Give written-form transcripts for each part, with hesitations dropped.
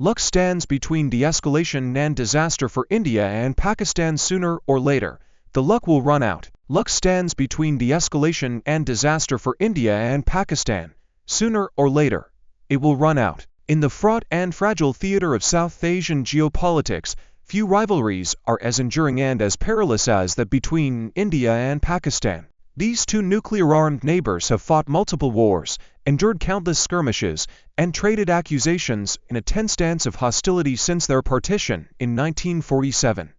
Luck stands between de-escalation and disaster for India and Pakistan. Sooner or later, the luck will run out. Luck stands between de-escalation and disaster for India and Pakistan. Sooner or later, it will run out. In the fraught and fragile theater of South Asian geopolitics, few rivalries are as enduring and as perilous as that between India and Pakistan. These two nuclear-armed neighbors have fought multiple wars, endured countless skirmishes, and traded accusations in a tense dance of hostility since their partition in 1947.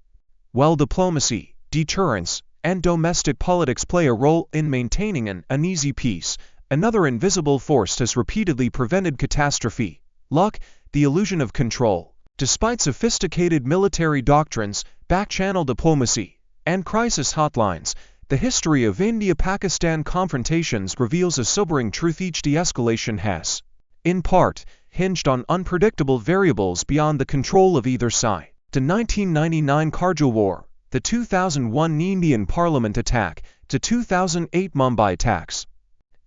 While diplomacy, deterrence, and domestic politics play a role in maintaining an uneasy peace, another invisible force has repeatedly prevented catastrophe: luck, the illusion of control. Despite sophisticated military doctrines, back-channel diplomacy, and crisis hotlines, the history of India-Pakistan confrontations reveals a sobering truth: each de-escalation has, in part, hinged on unpredictable variables beyond the control of either side. The 1999 Kargil War, the 2001 Indian Parliament attack, the 2008 Mumbai attacks,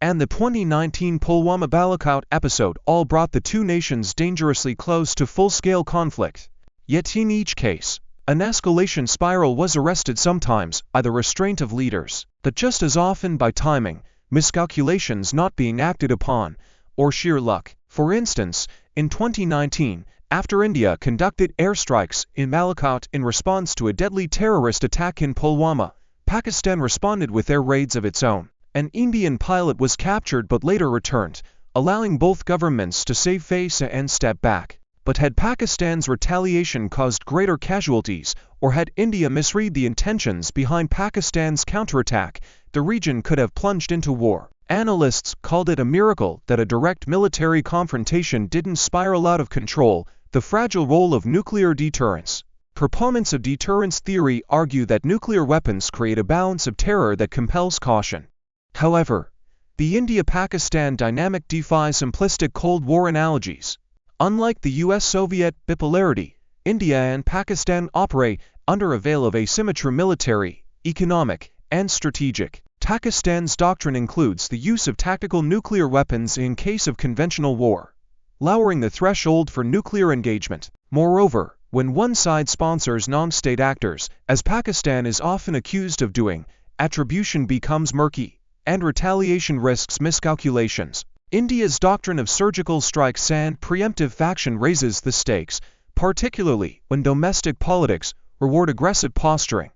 and the 2019 Pulwama-Balakot episode all brought the two nations dangerously close to full-scale conflict. Yet in each case, an escalation spiral was arrested, sometimes by the restraint of leaders, but just as often by timing, miscalculations not being acted upon, or sheer luck. For instance, in 2019, after India conducted airstrikes in Balakot in response to a deadly terrorist attack in Pulwama, Pakistan responded with air raids of its own. An Indian pilot was captured but later returned, allowing both governments to save face and step back. But had Pakistan's retaliation caused greater casualties, or had India misread the intentions behind Pakistan's counterattack, the region could have plunged into war. Analysts called it a miracle that a direct military confrontation didn't spiral out of control. The fragile role of nuclear deterrence. Proponents of deterrence theory argue that nuclear weapons create a balance of terror that compels caution. However, the India-Pakistan dynamic defies simplistic Cold War analogies. Unlike the US-Soviet bipolarity, India and Pakistan operate under a veil of asymmetry: military, economic, and strategic. Pakistan's doctrine includes the use of tactical nuclear weapons in case of conventional war, lowering the threshold for nuclear engagement. Moreover, when one side sponsors non-state actors, as Pakistan is often accused of doing, attribution becomes murky, and retaliation risks miscalculations. India's doctrine of surgical strikes and preemptive faction raises the stakes, particularly when domestic politics reward aggressive posturing.